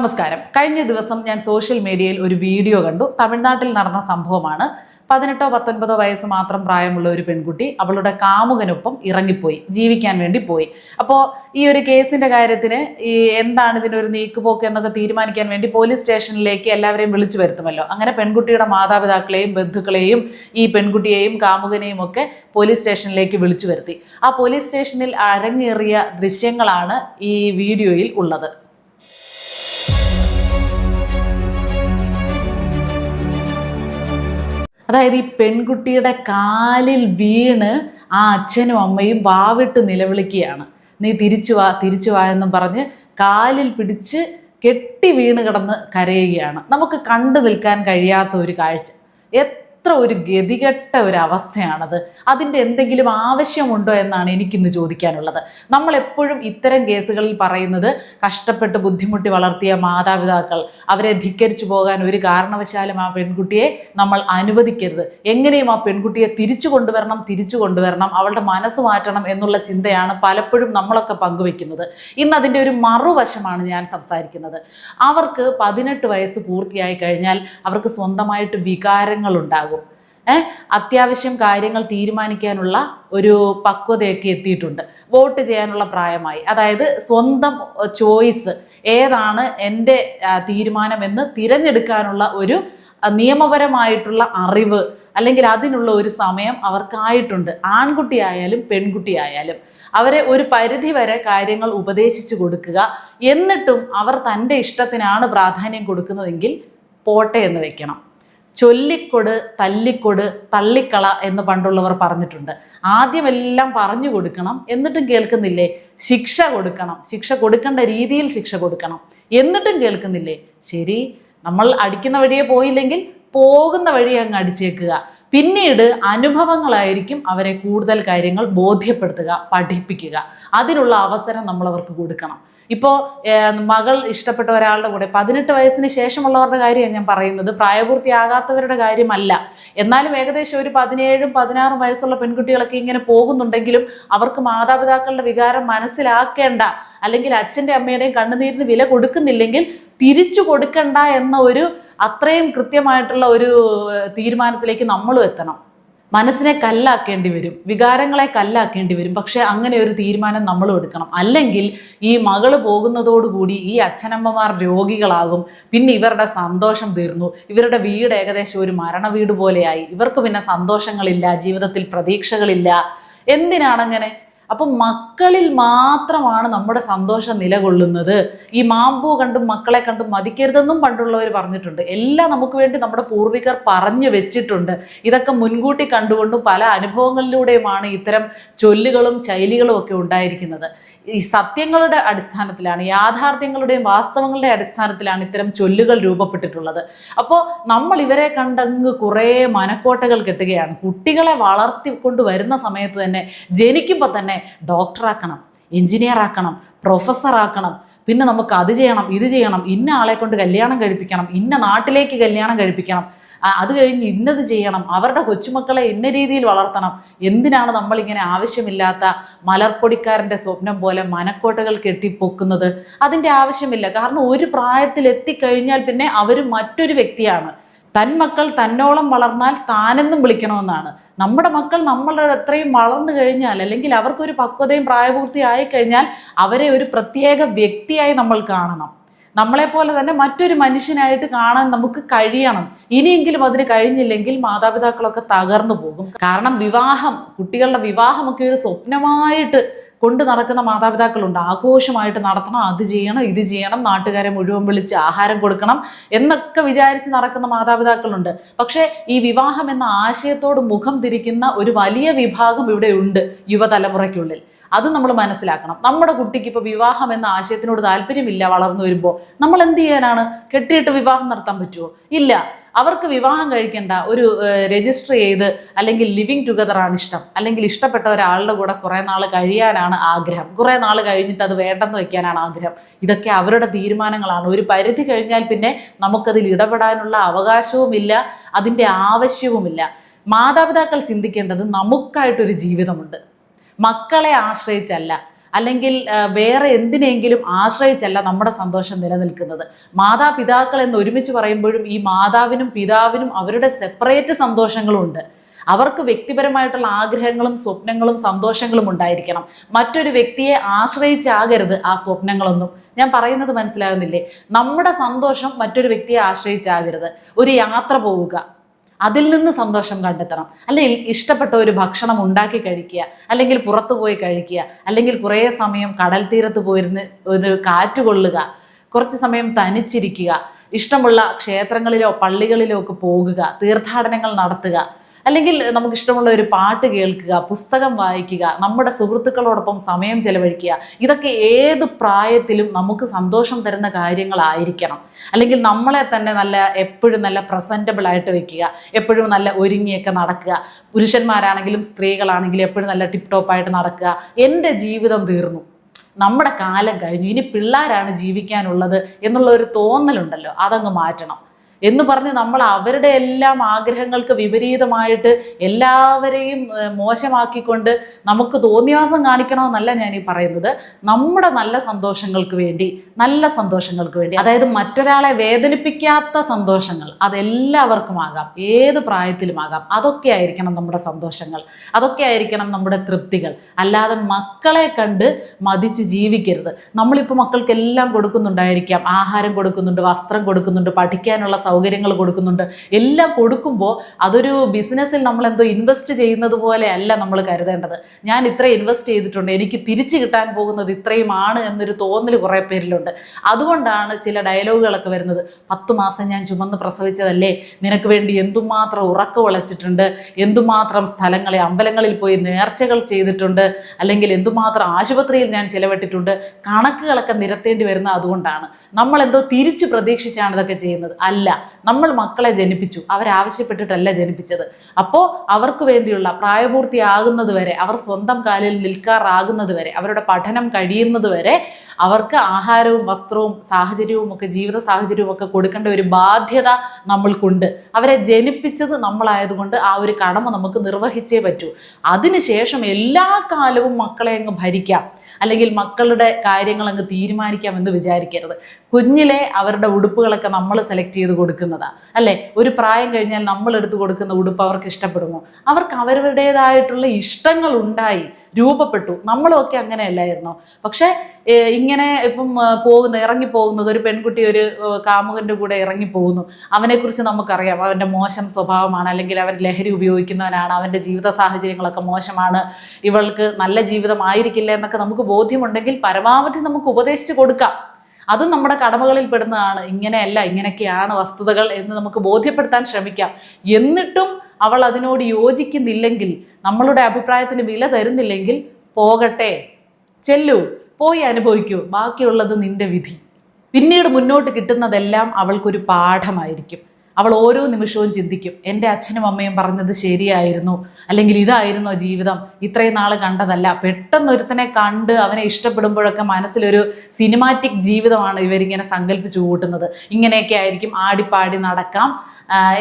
നമസ്കാരം. കഴിഞ്ഞ ദിവസം ഞാൻ സോഷ്യൽ മീഡിയയിൽ ഒരു വീഡിയോ കണ്ടു. തമിഴ്നാട്ടിൽ നടന്ന സംഭവമാണ്. 18-19 വയസ്സ് മാത്രം പ്രായമുള്ള ഒരു പെൺകുട്ടി അവളുടെ കാമുകനൊപ്പം ഇറങ്ങിപ്പോയി, ജീവിക്കാൻ വേണ്ടി പോയി. അപ്പോൾ ഈ ഒരു കേസിന്റെ കാര്യത്തിന് എന്താണ് ഇതിനൊരു നീക്കുപോക്ക് എന്നൊക്കെ തീരുമാനിക്കാൻ വേണ്ടി പോലീസ് സ്റ്റേഷനിലേക്ക് എല്ലാവരെയും വിളിച്ചു വരുത്തുമല്ലോ. അങ്ങനെ പെൺകുട്ടിയുടെ മാതാപിതാക്കളെയും ബന്ധുക്കളെയും ഈ പെൺകുട്ടിയെയും കാമുകനെയും ഒക്കെ പോലീസ് സ്റ്റേഷനിലേക്ക് വിളിച്ചു വരുത്തി. ആ പോലീസ് സ്റ്റേഷനിൽ അരങ്ങേറിയ ദൃശ്യങ്ങളാണ് ഈ വീഡിയോയിൽ ഉള്ളത്. അതായത് ഈ പെൺകുട്ടിയുടെ കാലിൽ വീണ് ആ അച്ഛനും അമ്മയും വാവിട്ട് നിലവിളിക്കുകയാണ്. നീ തിരിച്ചു വാ എന്നും പറഞ്ഞ് കാലിൽ പിടിച്ച് കെട്ടി വീണ് കിടന്ന് കരയുകയാണ്. നമുക്ക് കണ്ടു നിൽക്കാൻ കഴിയാത്ത ഒരു കാഴ്ച. എത്ര ഒരു ഗതികെട്ട ഒരു അവസ്ഥയാണത്. അതിൻ്റെ എന്തെങ്കിലും ആവശ്യമുണ്ടോ എന്നാണ് എനിക്കിന്ന് ചോദിക്കാനുള്ളത്. നമ്മളെപ്പോഴും ഇത്തരം കേസുകളിൽ പറയുന്നത് കഷ്ടപ്പെട്ട് ബുദ്ധിമുട്ടി വളർത്തിയ മാതാപിതാക്കൾ, അവരെ ധിക്കരിച്ചു പോകാൻ ഒരു കാരണവശാലും ആ പെൺകുട്ടിയെ നമ്മൾ അനുവദിക്കരുത്. എങ്ങനെയും ആ പെൺകുട്ടിയെ തിരിച്ചു കൊണ്ടുവരണം, അവളുടെ മനസ്സ് മാറ്റണം എന്നുള്ള ചിന്തയാണ് പലപ്പോഴും നമ്മളൊക്കെ പങ്കുവെക്കുന്നത്. ഇന്ന് അതിൻ്റെ ഒരു മറുവശമാണ് ഞാൻ സംസാരിക്കുന്നത്. അവർക്ക് 18 വയസ്സ് പൂർത്തിയായി കഴിഞ്ഞാൽ അവർക്ക് സ്വന്തമായിട്ട് വികാരങ്ങളുണ്ടാകും. അത്യാവശ്യം കാര്യങ്ങൾ തീരുമാനിക്കാനുള്ള ഒരു പക്വതയൊക്കെ എത്തിയിട്ടുണ്ട്. വോട്ട് ചെയ്യാനുള്ള പ്രായമായി. അതായത് സ്വന്തം ചോയ്സ് ഏതാണ് എൻ്റെ തീരുമാനമെന്ന് തിരഞ്ഞെടുക്കാനുള്ള ഒരു നിയമപരമായിട്ടുള്ള അറിവ് അല്ലെങ്കിൽ അതിനുള്ള ഒരു സമയം അവർക്കായിട്ടുണ്ട്. ആൺകുട്ടിയായാലും പെൺകുട്ടിയായാലും അവരെ ഒരു പരിധി വരെ കാര്യങ്ങൾ ഉപദേശിച്ചു കൊടുക്കുക. എന്നിട്ടും അവർ തൻ്റെ ഇഷ്ടത്തിനാണ് പ്രാധാന്യം കൊടുക്കുന്നതെങ്കിൽ പോട്ടെ എന്ന് വെക്കണം. ചൊല്ലിക്കൊട്, തല്ലിക്കൊട്, തള്ളിക്കള എന്ന് പണ്ടുള്ളവർ പറഞ്ഞിട്ടുണ്ട്. ആദ്യം എല്ലാം പറഞ്ഞു കൊടുക്കണം, എന്നിട്ടും കേൾക്കുന്നില്ലേ ശിക്ഷ കൊടുക്കണം. ശിക്ഷ കൊടുക്കേണ്ട രീതിയിൽ ശിക്ഷ കൊടുക്കണം, എന്നിട്ടും കേൾക്കുന്നില്ലേ ശരി, നമ്മൾ അടിക്കുന്ന വഴിയെ പോയില്ലെങ്കിൽ പോകുന്ന വഴി അങ്ങ് അടിച്ചേക്കുക. പിന്നീട് അനുഭവങ്ങളായിരിക്കും അവരെ കൂടുതൽ കാര്യങ്ങൾ ബോധ്യപ്പെടുത്തുക, പഠിപ്പിക്കുക. അതിനുള്ള അവസരം നമ്മൾ അവർക്ക് കൊടുക്കണം. ഇപ്പോൾ മകൾ ഇഷ്ടപ്പെട്ട ഒരാളുടെ കൂടെ 18 വയസ്സിന് ശേഷമുള്ളവരുടെ കാര്യമാണ് ഞാൻ പറയുന്നത്, പ്രായപൂർത്തിയാകാത്തവരുടെ കാര്യമല്ല. എന്നാലും ഏകദേശം ഒരു 17-16 വയസ്സുള്ള പെൺകുട്ടികളൊക്കെ ഇങ്ങനെ പോകുന്നുണ്ടെങ്കിലും അവർക്ക് മാതാപിതാക്കളുടെ വികാരം മനസ്സിലാക്കേണ്ട, അല്ലെങ്കിൽ അച്ഛൻ്റെ അമ്മയുടെയും കണ്ണുനീരിന് വില കൊടുക്കുന്നില്ലെങ്കിൽ തിരിച്ചു കൊടുക്കണ്ട എന്ന ഒരു അത്രയും കൃത്യമായിട്ടുള്ള ഒരു തീരുമാനത്തിലേക്ക് നമ്മളും എത്തണം. മനസ്സിനെ കല്ലാക്കേണ്ടി വരും, വികാരങ്ങളെ കല്ലാക്കേണ്ടി വരും. പക്ഷെ അങ്ങനെ ഒരു തീരുമാനം നമ്മളും എടുക്കണം. അല്ലെങ്കിൽ ഈ മകള് പോകുന്നതോടുകൂടി ഈ അച്ഛനമ്മമാർ രോഗികളാകും. പിന്നെ ഇവരുടെ സന്തോഷം തീർന്നു. ഇവരുടെ വീട് ഏകദേശം ഒരു മരണ വീട് പോലെയായി. ഇവർക്ക് പിന്നെ സന്തോഷങ്ങളില്ല, ജീവിതത്തിൽ പ്രതീക്ഷകളില്ല. എന്തിനാണങ്ങനെ? അപ്പം മക്കളിൽ മാത്രമാണ് നമ്മുടെ സന്തോഷം നിലകൊള്ളുന്നത്. ഈ മാമ്പൂ കണ്ടും മക്കളെ കണ്ടും മതിക്കരുതെന്നും പണ്ടുള്ളവർ പറഞ്ഞിട്ടുണ്ട്. എല്ലാം നമുക്ക് വേണ്ടി നമ്മുടെ പൂർവികർ പറഞ്ഞു വെച്ചിട്ടുണ്ട്. ഇതൊക്കെ മുൻകൂട്ടി കണ്ടുകൊണ്ടും പല അനുഭവങ്ങളിലൂടെയുമാണ് ഇത്തരം ചൊല്ലുകളും ശൈലികളും ഒക്കെ ഉണ്ടായിരിക്കുന്നത്. ഈ സത്യങ്ങളുടെ അടിസ്ഥാനത്തിലാണ്, യാഥാർത്ഥ്യങ്ങളുടെയും വാസ്തവങ്ങളുടെ അടിസ്ഥാനത്തിലാണ് ഇത്തരം ചൊല്ലുകൾ രൂപപ്പെട്ടിട്ടുള്ളത്. അപ്പോൾ നമ്മൾ ഇവരെ കണ്ടങ്ങ് കുറേ മനക്കോട്ടകൾ കെട്ടുകയാണ്. കുട്ടികളെ വളർത്തിക്കൊണ്ട് വരുന്ന സമയത്ത് തന്നെ, ജനിക്കുമ്പോൾ തന്നെ ഡോക്ടറാക്കണം, എഞ്ചിനീയർ ആക്കണം, പ്രൊഫസർ ആക്കണം, പിന്നെ നമുക്ക് അത് ചെയ്യണം, ഇത് ചെയ്യണം, ഇന്ന ആളെ കൊണ്ട് കല്യാണം കഴിപ്പിക്കണം, ഇന്ന നാട്ടിലേക്ക് കല്യാണം കഴിപ്പിക്കണം, അത് കഴിഞ്ഞ് ഇന്നത് ചെയ്യണം, അവരുടെ കൊച്ചുമക്കളെ ഇന്ന രീതിയിൽ വളർത്തണം. എന്തിനാണ് നമ്മളിങ്ങനെ ആവശ്യമില്ലാത്ത മലർപ്പൊടിക്കാരൻ്റെ സ്വപ്നം പോലെ മനക്കോട്ടകൾ കെട്ടിപ്പൊക്കുന്നത്? അതിൻ്റെ ആവശ്യമില്ല. കാരണം ഒരു പ്രായത്തിൽ എത്തിക്കഴിഞ്ഞാൽ പിന്നെ അവർ മറ്റൊരു വ്യക്തിയാണ്. തന്മക്കൾ തന്നോളം വളർന്നാൽ താനെന്നും വിളിക്കണമെന്നാണ്. നമ്മുടെ മക്കൾ നമ്മളുടെ അത്രയും വളർന്നു കഴിഞ്ഞാൽ, അല്ലെങ്കിൽ അവർക്കൊരു പക്വതയും പ്രായപൂർത്തിയായി കഴിഞ്ഞാൽ അവരെ ഒരു പ്രത്യേക വ്യക്തിയായി നമ്മൾ കാണണം. നമ്മളെപ്പോലെ തന്നെ മറ്റൊരു മനുഷ്യനായിട്ട് കാണാൻ നമുക്ക് കഴിയണം. ഇനിയെങ്കിലും അതിന് കഴിഞ്ഞില്ലെങ്കിൽ മാതാപിതാക്കളൊക്കെ തകർന്നു പോകും. കാരണം കുട്ടികളുടെ വിവാഹമൊക്കെ ഒരു സ്വപ്നമായിട്ട് കൊണ്ട് നടക്കുന്ന മാതാപിതാക്കളുണ്ട്. ആഘോഷമായിട്ട് നടത്തണം, അത് ചെയ്യണം, ഇത് ചെയ്യണം, നാട്ടുകാരെ മുഴുവൻ വിളിച്ച് ആഹാരം കൊടുക്കണം എന്നൊക്കെ വിചാരിച്ച് നടക്കുന്ന മാതാപിതാക്കളുണ്ട്. പക്ഷേ ഈ വിവാഹം എന്ന ആശയത്തോട് മുഖം തിരിക്കുന്ന ഒരു വലിയ വിഭാഗം ഇവിടെ ഉണ്ട് യുവതലമുറയ്ക്കുള്ളിൽ. അത് നമ്മൾ മനസ്സിലാക്കണം. നമ്മുടെ കുട്ടിക്ക് ഇപ്പോൾ വിവാഹം എന്ന ആശയത്തിനോട് താല്പര്യമില്ല വളർന്നു വരുമ്പോൾ, നമ്മൾ എന്ത് ചെയ്യാനാണ്? കെട്ടിയിട്ട് വിവാഹം നടത്താൻ പറ്റുമോ? ഇല്ല. അവർക്ക് വിവാഹം കഴിക്കേണ്ട, ഒരു രജിസ്റ്റർ ചെയ്ത് അല്ലെങ്കിൽ ലിവിങ് ടുഗദറാണ് ഇഷ്ടം, അല്ലെങ്കിൽ ഇഷ്ടപ്പെട്ട ഒരാളുടെ കൂടെ കുറേ നാൾ കഴിയാനാണ് ആഗ്രഹം, കുറേ നാൾ കഴിഞ്ഞിട്ട് അത് വേണ്ടെന്ന് വെക്കാനാണ് ആഗ്രഹം. ഇതൊക്കെ അവരുടെ തീരുമാനങ്ങളാണ്. ഒരു പരിധി കഴിഞ്ഞാൽ പിന്നെ നമുക്കതിൽ ഇടപെടാനുള്ള അവകാശവുമില്ല, അതിൻ്റെ ആവശ്യവുമില്ല. മാതാപിതാക്കൾ ചിന്തിക്കേണ്ടത് നമുക്കായിട്ടൊരു ജീവിതമുണ്ട്, മക്കളെ ആശ്രയിച്ചല്ല. അല്ലെങ്കിൽ വേറെ എന്തിനെങ്കിലും ആശ്രയിച്ചല്ല നമ്മുടെ സന്തോഷം നിലനിൽക്കുന്നത്. മാതാപിതാക്കൾ എന്ന് ഒരുമിച്ച് പറയുമ്പോഴും ഈ മാതാവിനും പിതാവിനും അവരുടെ സെപ്പറേറ്റ് സന്തോഷങ്ങളും ഉണ്ട്. അവർക്ക് വ്യക്തിപരമായിട്ടുള്ള ആഗ്രഹങ്ങളും സ്വപ്നങ്ങളും സന്തോഷങ്ങളും ഉണ്ടായിരിക്കണം. മറ്റൊരു വ്യക്തിയെ ആശ്രയിച്ചാകരുത് ആ സ്വപ്നങ്ങളൊന്നും. ഞാൻ പറയുന്നത് മനസ്സിലാകുന്നില്ലേ? നമ്മുടെ സന്തോഷം മറ്റൊരു വ്യക്തിയെ ആശ്രയിച്ചാകരുത്. ഒരു യാത്ര പോവുക, അതിൽ നിന്ന് സന്തോഷം കണ്ടെത്തണം. അല്ലെങ്കിൽ ഇഷ്ടപ്പെട്ട ഒരു ഭക്ഷണം ഉണ്ടാക്കി കഴിക്കുക, അല്ലെങ്കിൽ പുറത്തു പോയി കഴിക്കുക, അല്ലെങ്കിൽ കുറേ സമയം കടൽ തീരത്ത് പോയിരുന്ന് ഒരു കാറ്റ് കൊള്ളുക, കുറച്ച് സമയം തനിച്ചിരിക്കുക, ഇഷ്ടമുള്ള ക്ഷേത്രങ്ങളിലോ പള്ളികളിലോ ഒക്കെ പോകുക, തീർത്ഥാടനങ്ങൾ നടത്തുക, അല്ലെങ്കിൽ നമുക്കിഷ്ടമുള്ള ഒരു പാട്ട് കേൾക്കുക, പുസ്തകം വായിക്കുക, നമ്മുടെ സുഹൃത്തുക്കളോടൊപ്പം സമയം ചെലവഴിക്കുക. ഇതൊക്കെ ഏത് പ്രായത്തിലും നമുക്ക് സന്തോഷം തരുന്ന കാര്യങ്ങളായിരിക്കണം. അല്ലെങ്കിൽ നമ്മളെ തന്നെ എപ്പോഴും നല്ല പ്രസൻറ്റബിൾ ആയിട്ട് വെക്കുക, എപ്പോഴും നല്ല ഒരുങ്ങിയൊക്കെ നടക്കുക. പുരുഷന്മാരാണെങ്കിലും സ്ത്രീകളാണെങ്കിലും എപ്പോഴും നല്ല ടിപ്പ് ടോപ്പായിട്ട് നടക്കുക. എൻ്റെ ജീവിതം തീർന്നു, നമ്മുടെ കാലം കഴിഞ്ഞു, ഇനി പിള്ളേരാണ് ജീവിക്കാനുള്ളത് എന്നുള്ള ഒരു തോന്നലുണ്ടല്ലോ, അതങ്ങ് മാറ്റണം എന്ന് പറഞ്ഞ് നമ്മൾ അവരുടെ എല്ലാം ആഗ്രഹങ്ങൾക്ക് വിപരീതമായിട്ട് എല്ലാവരെയും മോശമാക്കിക്കൊണ്ട് നമുക്ക് തോന്നിവാസം കാണിക്കണമെന്നല്ല ഞാൻ ഈ പറയുന്നത്. നമ്മുടെ നല്ല സന്തോഷങ്ങൾക്ക് വേണ്ടി അതായത് മറ്റൊരാളെ വേദനിപ്പിക്കാത്ത സന്തോഷങ്ങൾ അതെല്ലാവർക്കും ആകാം, ഏത് പ്രായത്തിലുമാകാം. അതൊക്കെ ആയിരിക്കണം നമ്മുടെ സന്തോഷങ്ങൾ, അതൊക്കെ ആയിരിക്കണം നമ്മുടെ തൃപ്തികൾ. അല്ലാതെ മക്കളെ കണ്ട് മതിച്ച് ജീവിക്കരുത്. നമ്മളിപ്പോൾ മക്കൾക്കെല്ലാം കൊടുക്കുന്നുണ്ടായിരിക്കാം, ആഹാരം കൊടുക്കുന്നുണ്ട്, വസ്ത്രം കൊടുക്കുന്നുണ്ട്, പഠിക്കാനുള്ള സൗകര്യങ്ങൾ കൊടുക്കുന്നുണ്ട്. എല്ലാം കൊടുക്കുമ്പോൾ അതൊരു ബിസിനസ്സിൽ നമ്മൾ എന്തോ ഇൻവെസ്റ്റ് ചെയ്യുന്നത് പോലെ അല്ല നമ്മൾ കരുതേണ്ടത്. ഞാൻ ഇത്ര ഇൻവെസ്റ്റ് ചെയ്തിട്ടുണ്ട്, എനിക്ക് തിരിച്ചു കിട്ടാൻ പോകുന്നത് ഇത്രയുമാണ് എന്നൊരു തോന്നൽ കുറേ പേരിലുണ്ട്. അതുകൊണ്ടാണ് ചില ഡയലോഗുകളൊക്കെ വരുന്നത്. 10 മാസം ഞാൻ ചുമന്ന് പ്രസവിച്ചതല്ലേ, നിനക്ക് വേണ്ടി എന്തുമാത്രം ഉറക്കം ഉളച്ചിട്ടുണ്ട്, എന്തുമാത്രം സ്ഥലങ്ങളിൽ അമ്പലങ്ങളിൽ പോയി നേർച്ചകൾ ചെയ്തിട്ടുണ്ട്, അല്ലെങ്കിൽ എന്തുമാത്രം ആശുപത്രിയിൽ ഞാൻ ചിലവിട്ടിട്ടുണ്ട്. കണക്കുകളൊക്കെ നിരത്തേണ്ടി വരുന്നത് അതുകൊണ്ടാണ്. നമ്മളെന്തോ തിരിച്ചു പ്രതീക്ഷിച്ചാണ് ഇതൊക്കെ ചെയ്യുന്നത്. അല്ല, നമ്മൾ മക്കളെ ജനിപ്പിച്ചു, അവരാവശ്യപ്പെട്ടിട്ടല്ല ജനിപ്പിച്ചത്. അപ്പോൾ അവർക്ക് വേണ്ടിയുള്ള പ്രായപൂർത്തിയാകുന്നത് വരെ, അവർ സ്വന്തം കാലിൽ നിൽക്കാറാകുന്നത് വരെ, അവരുടെ പഠനം കഴിയുന്നത് വരെ അവർക്ക് ആഹാരവും വസ്ത്രവും സാഹചര്യവും ഒക്കെ, ജീവിത സാഹചര്യവും ഒക്കെ കൊടുക്കേണ്ട ഒരു ബാധ്യത നമ്മൾക്കുണ്ട്. അവരെ ജനിപ്പിച്ചത് നമ്മളായതുകൊണ്ട് ആ ഒരു കടമ നമുക്ക് നിർവഹിച്ചേ പറ്റൂ. അതിനുശേഷം എല്ലാ കാലവും മക്കളെ അങ്ങ് ഭരിക്കാം, അല്ലെങ്കിൽ മക്കളുടെ കാര്യങ്ങൾ അങ്ങ് തീരുമാനിക്കാം എന്ന് വിചാരിക്കരുത്. കുഞ്ഞിലെ അവരുടെ ഉടുപ്പുകളൊക്കെ നമ്മൾ സെലക്ട് ചെയ്ത് കൊടുക്കുന്നതാണ് അല്ലേ? ഒരു പ്രായം കഴിഞ്ഞാൽ നമ്മൾ എടുത്ത് കൊടുക്കുന്ന ഉടുപ്പ് അവർക്ക് ഇഷ്ടപ്പെടുമോ? അവർക്ക് അവരുടേതായിട്ടുള്ള ഇഷ്ടങ്ങൾ ഉണ്ടായി, രൂപപ്പെട്ടു. നമ്മളൊക്കെ അങ്ങനെ അല്ലായിരുന്നോ? പക്ഷെ ഇങ്ങനെ ഇപ്പം ഇറങ്ങിപ്പോകുന്നത്, ഒരു പെൺകുട്ടി ഒരു കാമുകൻ്റെ കൂടെ ഇറങ്ങിപ്പോകുന്നു, അവനെക്കുറിച്ച് നമുക്കറിയാം, അവൻ്റെ മോശം സ്വഭാവമാണ്, അല്ലെങ്കിൽ അവൻ ലഹരി ഉപയോഗിക്കുന്നവനാണ്, അവൻ്റെ ജീവിത സാഹചര്യങ്ങളൊക്കെ മോശമാണ്, ഇവൾക്ക് നല്ല ജീവിതമായിരിക്കില്ല എന്നൊക്കെ നമുക്ക് ബോധ്യമുണ്ടെങ്കിൽ പരമാവധി നമുക്ക് ഉപദേശിച്ച് കൊടുക്കാം. അത് നമ്മുടെ കടമകളിൽ പെടുന്നതാണ്. ഇങ്ങനെയല്ല, ഇങ്ങനെയൊക്കെയാണ് വസ്തുതകൾ എന്ന് നമുക്ക് ബോധ്യപ്പെടുത്താൻ ശ്രമിക്കാം. എന്നിട്ടും അവൾ അതിനോട് യോജിക്കുന്നില്ലെങ്കിൽ, നമ്മളുടെ അഭിപ്രായത്തിന് വില തരുന്നില്ലെങ്കിൽ, പോകട്ടെ, ചെല്ലൂ, പോയി അനുഭവിക്കൂ, ബാക്കിയുള്ളത് നിന്റെ വിധി. പിന്നീട് മുന്നോട്ട് കിട്ടുന്നതെല്ലാം അവൾക്കൊരു പാഠമായിരിക്കും. അവൾ ഓരോ നിമിഷവും ചിന്തിക്കും, എൻ്റെ അച്ഛനും അമ്മയും പറഞ്ഞത് ശരിയായിരുന്നു, അല്ലെങ്കിൽ ഇതായിരുന്നോ ജീവിതം, ഇത്രയും നാൾ കണ്ടതല്ല. പെട്ടെന്ന് ഒരുത്തനെ കണ്ട് അവനെ ഇഷ്ടപ്പെടുമ്പോഴൊക്കെ മനസ്സിലൊരു സിനിമാറ്റിക് ജീവിതമാണ് ഇവരിങ്ങനെ സങ്കല്പിച്ചു കൂട്ടുന്നത്. ഇങ്ങനെയൊക്കെ ആയിരിക്കും, ആടിപ്പാടി നടക്കാം,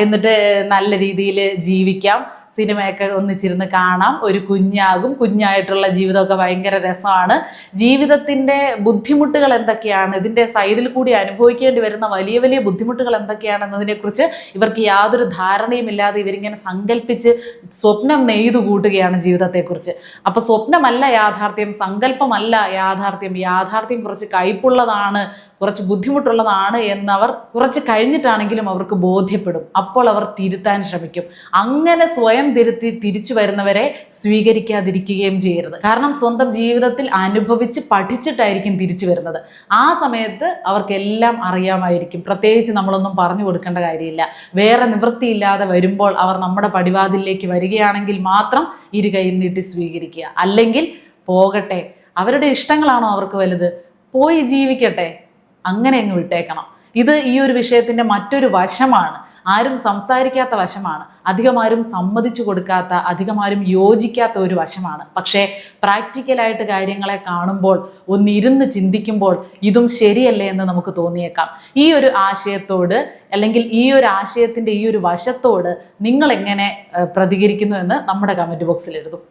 എന്നിട്ട് നല്ല രീതിയിൽ ജീവിക്കാം, സിനിമയൊക്കെ ഒന്നിച്ചിരുന്ന് കാണാം, ഒരു കുഞ്ഞാകും, കുഞ്ഞായിട്ടുള്ള ജീവിതമൊക്കെ ഭയങ്കര രസമാണ്. ജീവിതത്തിൻ്റെ ബുദ്ധിമുട്ടുകൾ എന്തൊക്കെയാണ്, ഇതിൻ്റെ സൈഡിൽ കൂടി അനുഭവിക്കേണ്ടി വരുന്ന വലിയ വലിയ ബുദ്ധിമുട്ടുകൾ എന്തൊക്കെയാണെന്നതിനെക്കുറിച്ച് ഇവർക്ക് യാതൊരു ധാരണയുമില്ലാതെ ഇവരിങ്ങനെ സങ്കല്പിച്ച് സ്വപ്നം നെയ്തു കൂട്ടുകയാണ് ജീവിതത്തെക്കുറിച്ച്. അപ്പോൾ സ്വപ്നമല്ല യാഥാർത്ഥ്യം, സങ്കല്പമല്ല യാഥാർത്ഥ്യം, യാഥാർത്ഥ്യം കുറച്ച് കയ്പുള്ളതാണ്, കുറച്ച് ബുദ്ധിമുട്ടുള്ളതാണ് എന്നവർ കുറച്ച് കഴിഞ്ഞിട്ടാണെങ്കിലും അവർക്ക് ബോധ്യപ്പെടും. അപ്പോൾ അവർ തിരുത്താൻ ശ്രമിക്കും. അങ്ങനെ സ്വയം തിരുത്തി തിരിച്ചു വരുന്നവരെ സ്വീകരിക്കാതിരിക്കുകയും ചെയ്യരുത്. കാരണം സ്വന്തം ജീവിതത്തിൽ അനുഭവിച്ച് പഠിച്ചിട്ടായിരിക്കും തിരിച്ചു വരുന്നത്. ആ സമയത്ത് അവർക്കെല്ലാം അറിയാമായിരിക്കും. പ്രത്യേകിച്ച് നമ്മളൊന്നും പറഞ്ഞു കൊടുക്കേണ്ട കാര്യമില്ല. വേറെ നിവൃത്തിയില്ലാതെ വരുമ്പോൾ അവർ നമ്മുടെ പടിവാതിലേക്ക് വരികയാണെങ്കിൽ മാത്രം ഇരുകൈയും നീട്ടി സ്വീകരിക്കുക. അല്ലെങ്കിൽ പോകട്ടെ, അവരുടെ ഇഷ്ടങ്ങളാണോ അവർക്ക് വലുത്, പോയി ജീവിക്കട്ടെ, അങ്ങനെ അങ്ങ് വിട്ടേക്കണം. ഇത് ഈ ഒരു വിഷയത്തിൻ്റെ മറ്റൊരു വശമാണ്, ആരും സംസാരിക്കാത്ത വശമാണ്, അധികമാരും സമ്മതിച്ചു കൊടുക്കാത്ത, അധികമാരും യോജിക്കാത്ത ഒരു വശമാണ്. പക്ഷേ പ്രാക്ടിക്കലായിട്ട് കാര്യങ്ങളെ കാണുമ്പോൾ, ഒന്നിരുന്ന് ചിന്തിക്കുമ്പോൾ ഇതും ശരിയല്ലേ എന്ന് നമുക്ക് തോന്നിയേക്കാം. ഈ ഒരു ആശയത്തോട്, അല്ലെങ്കിൽ ഈ ഒരു ആശയത്തിൻ്റെ ഈ ഒരു വശത്തോട് നിങ്ങൾ എങ്ങനെ പ്രതികരിക്കുന്നു എന്ന് നമ്മുടെ കമൻറ്റ് ബോക്സിൽ എഴുതും.